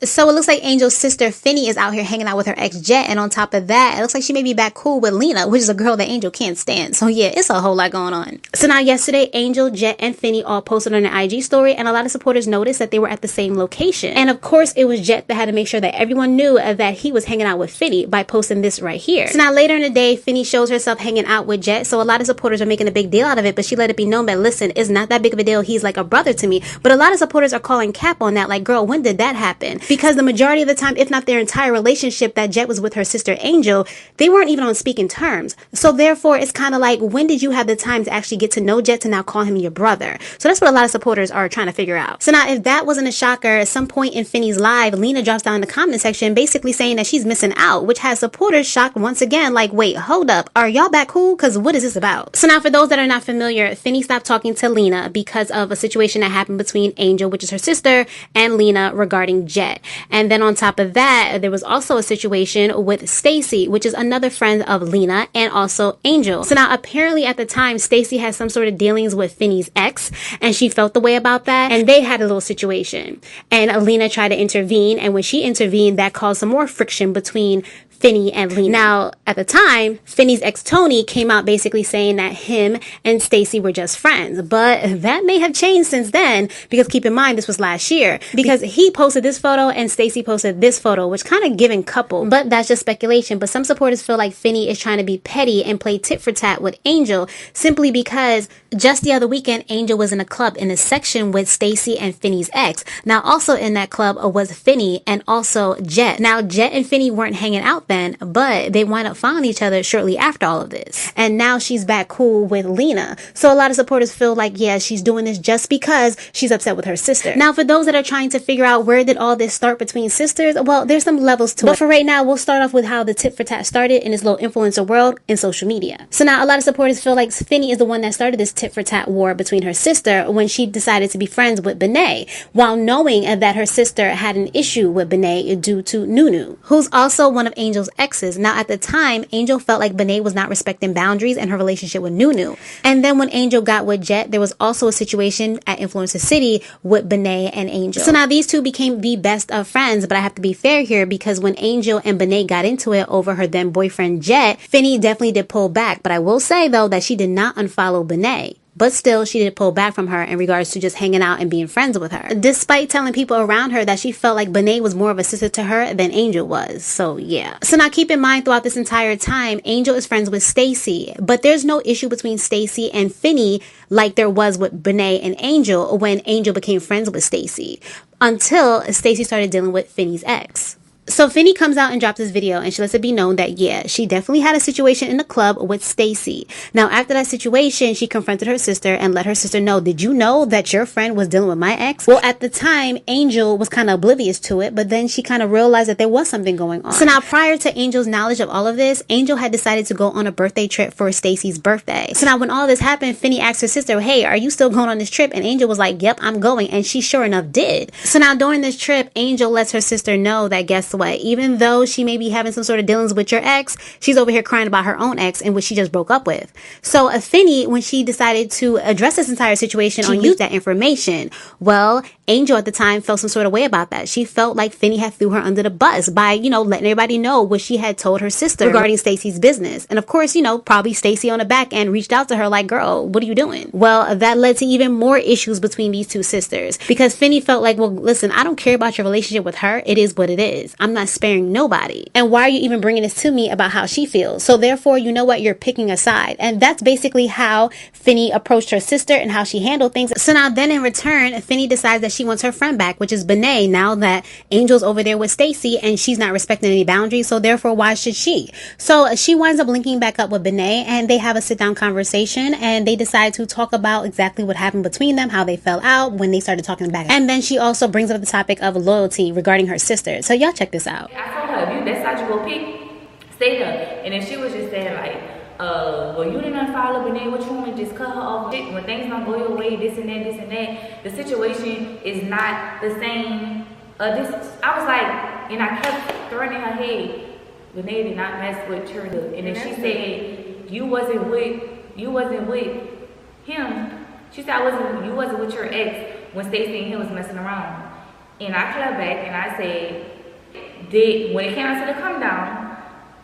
So it looks like Angel's sister Finny is out here hanging out with her ex Jet, and on top of that, it looks like she may be back cool with Lena, which is a girl that Angel can't stand. So yeah, it's a whole lot going on. So now yesterday, Angel, Jet, and Finny all posted on their IG story, and a lot of supporters noticed that they were at the same location. And of course, it was Jet that had to make sure that everyone knew that he was hanging out with Finny by posting this right here. So now later in the day, Finny shows herself hanging out with Jet, so a lot of supporters are making a big deal out of it, but she let it be known that, listen, it's not that big of a deal. He's like a brother to me. But a lot of supporters are calling cap on that, like, girl, when did that happen? Because the majority of the time, if not their entire relationship that Jet was with her sister Angel, they weren't even on speaking terms. So therefore, it's kind of like, when did you have the time to actually get to know Jet to now call him your brother? So that's what a lot of supporters are trying to figure out. So now, if that wasn't a shocker, at some point in Finny's live, Lena drops down in the comment section basically saying that she's missing out, which has supporters shocked once again, like, wait, hold up, are y'all back cool? Because what is this about? So now, for those that are not familiar, Finny stopped talking to Lena because of a situation that happened between Angel, which is her sister, and Lena regarding Jet. And then on top of that, there was also a situation with Stacy, which is another friend of Lena and also Angel. So now apparently at the time, Stacy had some sort of dealings with Finny's ex, and she felt the way about that, and they had a little situation. And Lena tried to intervene, and when she intervened, that caused some more friction between Finny and Lena. Now, at the time, Finny's ex Tony came out basically saying that him and Stacy were just friends, but that may have changed since then, because keep in mind, this was last year, because he posted this photo and Stacy posted this photo, which kind of giving couple, but that's just speculation. But some supporters feel like Finny is trying to be petty and play tit for tat with Angel, simply because just the other weekend, Angel was in a club in a section with Stacy and Finny's ex. Now, also in that club was Finny and also Jet. Now, Jet and Finny weren't hanging out then, but they wind up finding each other shortly after all of this. And now she's back cool with Lena. So a lot of supporters feel like, yeah, she's doing this just because she's upset with her sister. Now, for those that are trying to figure out where did all this start between sisters, well, there's some levels to it. But for right now, we'll start off with how the tit for tat started in this little influencer world in social media. So now a lot of supporters feel like Finny is the one that started this tit for tat war between her sister when she decided to be friends with Benet, while knowing that her sister had an issue with Benet due to Nunu, who's also one of Angel's exes. Now, at the time, Angel felt like Benet was not respecting boundaries in her relationship with Nunu. And then when Angel got with Jet, there was also a situation at Influencer City with Benet and Angel. So now these two became the best of friends, but I have to be fair here, because when Angel and Benet got into it over her then boyfriend Jet, Finny definitely did pull back. But I will say, though, that she did not unfollow Benet. But still, she did pull back from her in regards to just hanging out and being friends with her, despite telling people around her that she felt like Benet was more of a sister to her than Angel was. So yeah. So now keep in mind, throughout this entire time, Angel is friends with Stacy, but there's no issue between Stacy and Finny like there was with Benet and Angel when Angel became friends with Stacy, until Stacy started dealing with Finny's ex. So Finny comes out and drops this video, and she lets it be known that, yeah, she definitely had a situation in the club with Stacy. Now, after that situation, she confronted her sister and let her sister know, did you know that your friend was dealing with my ex? Well, at the time, Angel was kind of oblivious to it, but then she kind of realized that there was something going on. So now, prior to Angel's knowledge of all of this, Angel had decided to go on a birthday trip for Stacy's birthday. So now, when all this happened, Finny asked her sister, hey, are you still going on this trip? And Angel was like, yep, I'm going. And she sure enough did. So now, during this trip, Angel lets her sister know that, guess what? Even though she may be having some sort of dealings with your ex, she's over here crying about her own ex in which she just broke up with. So Finny, when she decided to address this entire situation, she used that information. Well, Angel at the time felt some sort of way about that. She felt like Finny had threw her under the bus by, letting everybody know what she had told her sister regarding Stacy's business. And of course, probably Stacy on the back end reached out to her like, girl, what are you doing? Well, that led to even more issues between these two sisters, because Finny felt like, well, listen, I don't care about your relationship with her. It is what it is. I'm not sparing nobody. And why are you even bringing this to me about how she feels? So therefore, you know what? You're picking a side. And that's basically how Finny approached her sister and how she handled things. So now then in return, Finny decides that she wants her friend back, which is Benet, now that Angel's over there with Stacy and she's not respecting any boundaries. So therefore, why should she? So she winds up linking back up with Benet, and they have a sit down conversation, and they decide to talk about exactly what happened between them, how they fell out when they started talking back. And then she also brings up the topic of loyalty regarding her sister. So y'all check this out. I told her, if you that side you go pick, stay there. And then she was just saying like, well, you didn't unfollow Benet, what you want to just cut her off? When things don't go your way, this and that, this and that, the situation is not the same. I was like, and I kept throwing in her head, Benet did not mess with her. And then she said, you wasn't with him. She said, you wasn't with your ex when Stacey and him was messing around. And I clapped back and I said, when it came out to the come down,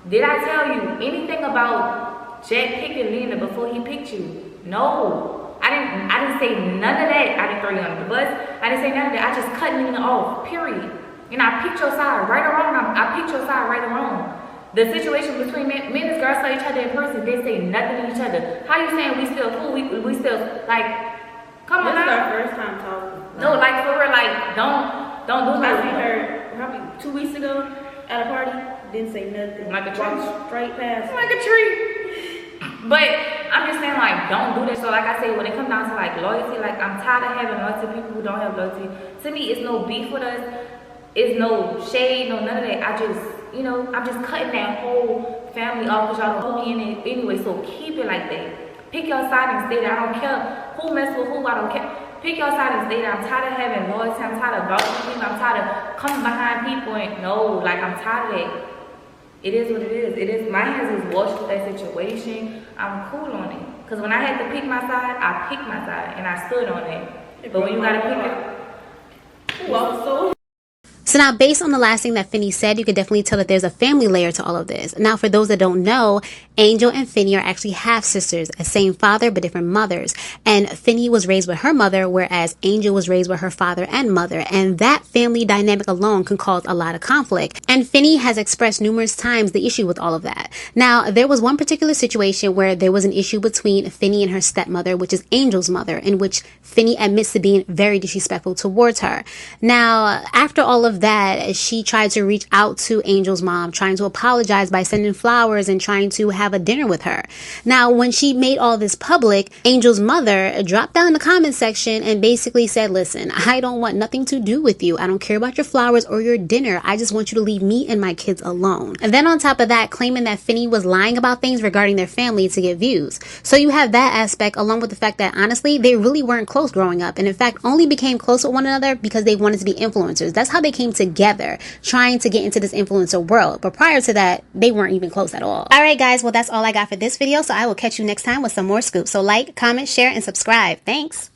did I tell you anything about Jack picking Lena before he picked you? No. I didn't say none of that. I didn't throw you under the bus. I didn't say none of that. I just cut Lena off, period. And I picked your side, right or wrong. I picked your side, right or wrong. The situation between men and girls saw each other in person, they say nothing to each other. How you saying we still cool? We still, like, come on now. This is our first time talking. No, like, for real, like, don't do I that. seen her probably 2 weeks ago at a party, didn't say nothing. Like a tree. Straight past. Like a tree. But I'm just saying, like, don't do that. So, like I say, when it comes down to, like, loyalty, like, I'm tired of having loyalty people who don't have loyalty. To me, it's no beef with us. It's no shade, no none of that. I'm just cutting that whole family off because y'all don't put me in it anyway. So keep it like that. Pick your side and stay there. I don't care who mess with who. I don't care. Pick your side and stay there. I'm tired of having loyalty. I'm tired of vouching people. I'm tired of coming behind people and no, like, I'm tired of that. It is what it is. It is. My hands is washed with that situation. I'm cool on it. Because when I had to pick my side, I picked my side and I stood on it. But when you gotta pick it, also. So now, based on the last thing that Finny said, you could definitely tell that there's a family layer to all of this. Now, for those that don't know, Angel and Finny are actually half-sisters, a same father but different mothers. And Finny was raised with her mother, whereas Angel was raised with her father and mother. And that family dynamic alone can cause a lot of conflict. And Finny has expressed numerous times the issue with all of that. Now, there was one particular situation where there was an issue between Finny and her stepmother, which is Angel's mother, in which Finny admits to being very disrespectful towards her. Now, after all of that, she tried to reach out to Angel's mom, trying to apologize by sending flowers and trying to have a dinner with her. Now, when she made all this public, Angel's mother dropped down in the comment section and basically said, listen, I don't want nothing to do with you. I don't care about your flowers or your dinner. I just want you to leave me and my kids alone. And then on top of that, claiming that Finny was lying about things regarding their family to get views. So you have that aspect along with the fact that honestly, they really weren't close growing up. And in fact, only became close with one another because they wanted to be influencers. That's how they came together, trying to get into this influencer world. But prior to that, they weren't even close at all. All right, guys. Well, that's all I got for this video. So I will catch you next time with some more scoops. So like, comment, share, and subscribe. Thanks.